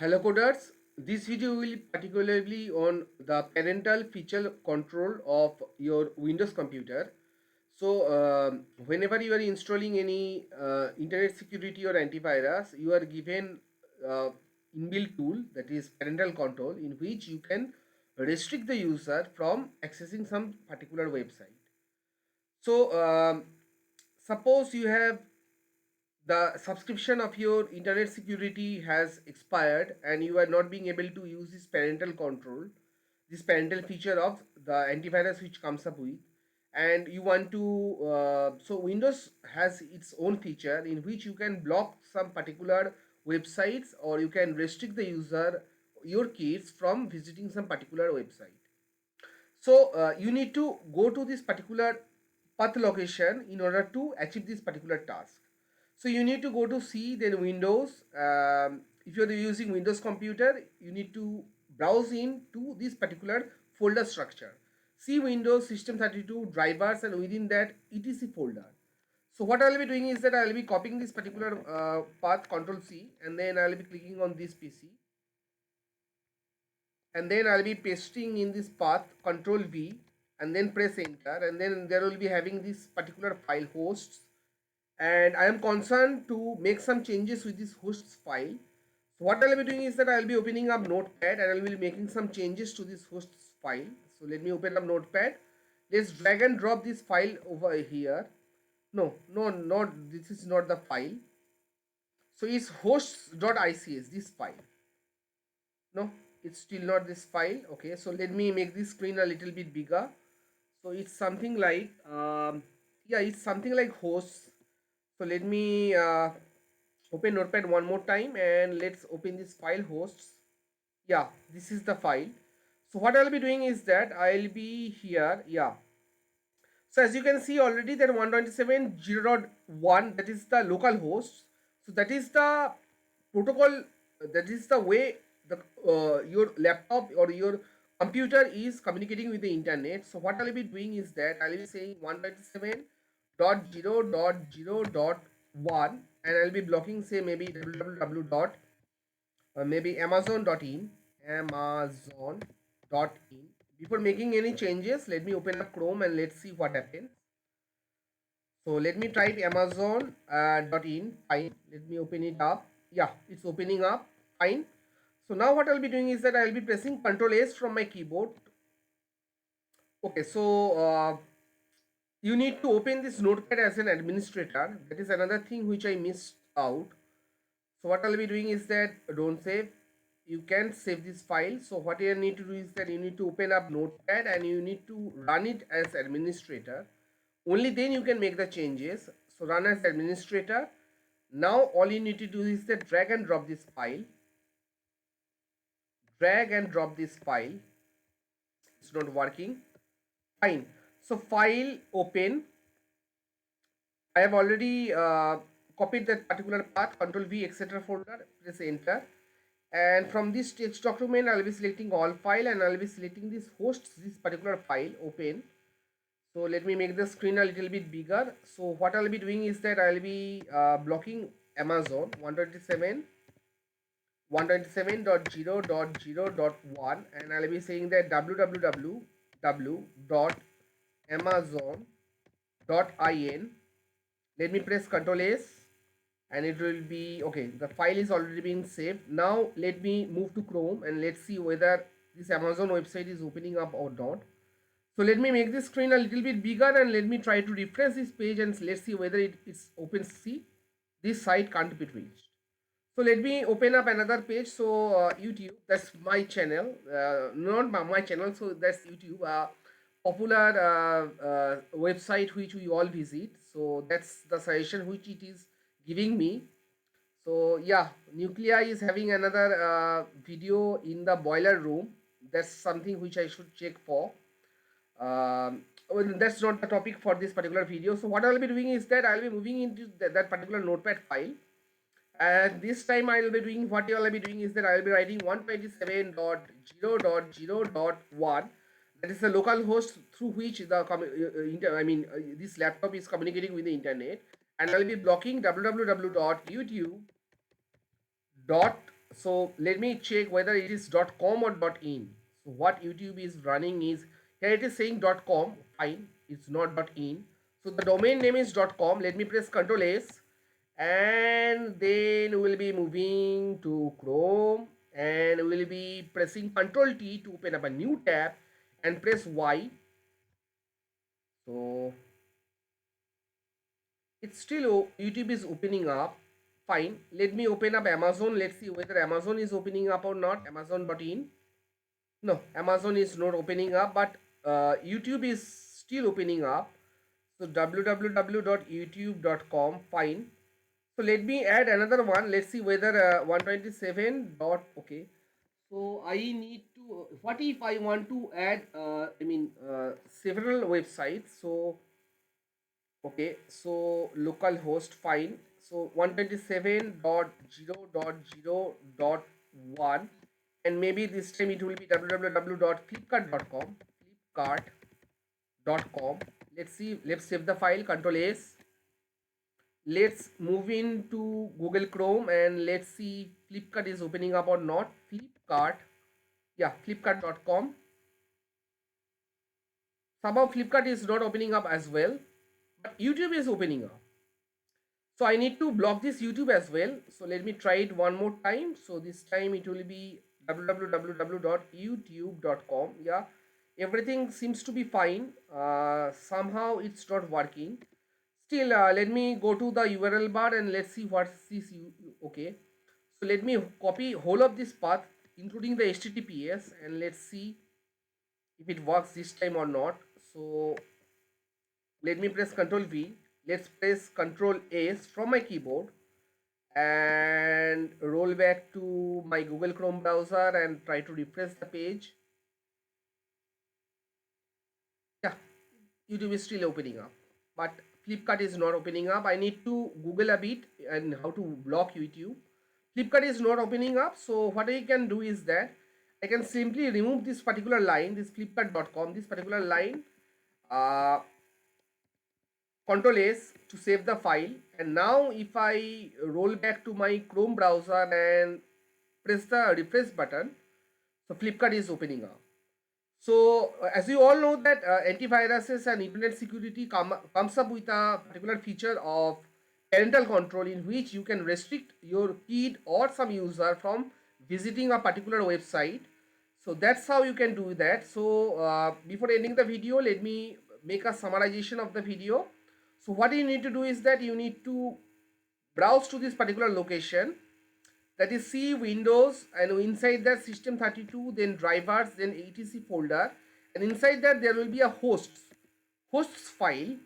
Hello coders, this video will particularly on the parental feature control of your Windows computer. So whenever you are installing any internet security or antivirus, you are given inbuilt tool, that is parental control, in which you can restrict the user from accessing some particular website. So suppose you have the subscription of your internet security has expired and you are not being able to use this parental control, this parental feature of the antivirus which comes up with, and you want to so Windows has its own feature in which you can block some particular websites, or you can restrict the user, your kids, from visiting some particular website. So you need to go to this particular path location in order to achieve this particular task. So you need to go to C, then Windows. If you're using Windows computer, you need to browse into this particular folder structure. C, Windows, System32, drivers, and within that etc folder. So what I'll be doing is that I'll be copying this particular path, Control C, and then I'll be clicking on this PC, and then I'll be pasting in this path, Control V, and then press enter, and then there will be having this particular file hosts, and I am concerned to make some changes with this hosts file. So what I'll be doing is that I'll be opening up Notepad and I'll be making some changes to this hosts file. So let me open up Notepad. Let's drag and drop this file over here. No, not this is not the file. So it's hosts.ics, this file. No, it's still not this file. Okay, so let me make this screen a little bit bigger. So it's something like yeah, it's something like hosts. So let me open Notepad one more time and let's open this file hosts. Yeah, this is the file. So what I'll be doing is that I'll be here. Yeah, so as you can see already that 127.0.1, that is the local host. So that is the protocol, that is the way the your laptop or your computer is communicating with the internet. So what I'll be doing is that I'll be saying 127.0.0.1, and I'll be blocking, say, maybe www dot maybe amazon.in. Before making any changes, let me open up Chrome and let's see what happens. So let me type amazon.in. Fine, let me open it up. Yeah, it's opening up. Fine. So now what I'll be doing is that I'll be pressing Ctrl S from my keyboard. Okay, so you need to open this notepad as an administrator. That is another thing which I missed out. So what I'll be doing is that don't save. You can save this file. So what you need to do is that you need to open up notepad and you need to run it as administrator. Only then you can make the changes. So run as administrator. Now all you need to do is that drag and drop this file. Drag and drop this file. It's not working. Fine. So file, open. I have already copied that particular path, Control V, etc. folder. Press enter. And from this text document, I'll be selecting all file and I'll be selecting this hosts, this particular file, open. So let me make the screen a little bit bigger. So what I'll be doing is that I'll be blocking Amazon 127.0.0.1, and I'll be saying that www.amazon.in. Let me press Ctrl S and it will be okay. The file is already being saved. Now let me move to Chrome and let's see whether this Amazon website is opening up or not. So let me make this screen a little bit bigger and let me try to refresh this page and let's see whether it's open. See, this site can't be reached. So let me open up another page. So YouTube, that's my channel, not my channel. So that's YouTube, popular website which we all visit. So that's the suggestion which it is giving me. So yeah, Nuclei is having another video in the boiler room. That's something which I should check for. Well, that's not the topic for this particular video. So what I'll be doing is that I'll be moving into that particular notepad file, and this time I'll be doing, what I'll be doing is that I'll be writing 127.0.0.1, that is the local host through which the this laptop is communicating with the internet, and I'll be blocking www.youtube.com So let me check whether it is .com or .in. So what YouTube is running is, here it is saying .com, fine, it's not .in. So the domain name is .com. Let me press Ctrl S, and then we'll be moving to Chrome, and we'll be pressing Ctrl T to open up a new tab and press Y. So it's still YouTube is opening up. Fine, let me open up Amazon. Let's see whether Amazon is opening up or not. Amazon.in. No, Amazon is not opening up, but YouTube is still opening up. So www.youtube.com. Fine. So let me add another one. Let's see whether 127 dot. Okay. So I need to. What if I want to add? Several websites. So okay. So localhost. Fine. So 127.0.0.1, and maybe this time it will be www.flipkart.com. Flipkart.com. Let's see. Let's save the file. Control S. Let's move into Google Chrome and let's see Flipkart is opening up or not. Flipkart. Yeah, flipkart.com. Somehow Flipkart is not opening up as well, but YouTube is opening up. So I need to block this YouTube as well. So let me try it one more time. So this time it will be www.youtube.com. Yeah, everything seems to be fine. Somehow it's not working. Still, let me go to the URL bar and let's see what's this. Okay, so let me copy whole of this path, including the HTTPS, and let's see if it works this time or not. So let me press Ctrl V. Let's press Ctrl S from my keyboard and roll back to my Google Chrome browser and try to refresh the page. Yeah, YouTube is still opening up, but Flipkart is not opening up. I need to Google a bit and how to block YouTube. Flipkart is not opening up, so what I can do is that I can simply remove this particular line, this flipkart.com, this particular line, uh, Ctrl S to save the file. And now if I roll back to my Chrome browser and press the refresh button, so Flipkart is opening up. So as you all know that antiviruses and internet security comes up with a particular feature of parental control, in which you can restrict your kid or some user from visiting a particular website. So that's how you can do that. So before ending the video, let me make a summarization of the video. So what you need to do is that you need to browse to this particular location, that is C Windows, and inside that system32, then drivers, then etc folder, and inside that there will be a hosts file.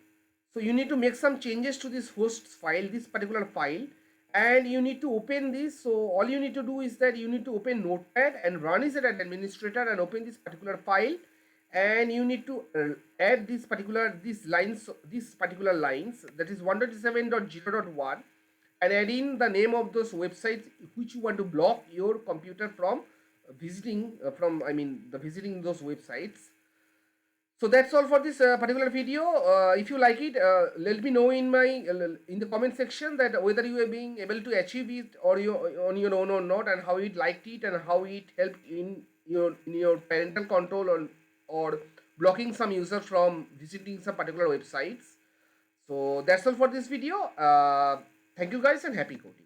So you need to make some changes to this hosts file, this particular file, and you need to open this. So all you need to do is that you need to open Notepad and run as an administrator and open this particular file, and you need to add these particular lines, that is 127.0.1, and add in the name of those websites which you want to block your computer from visiting, the visiting those websites. So that's all for this particular video. If you like it, let me know in the comment section that whether you are being able to achieve it or you on your own or not, and how you liked it and how it helped in your parental control or blocking some user from visiting some particular websites. So that's all for this video. Thank you guys and happy coding.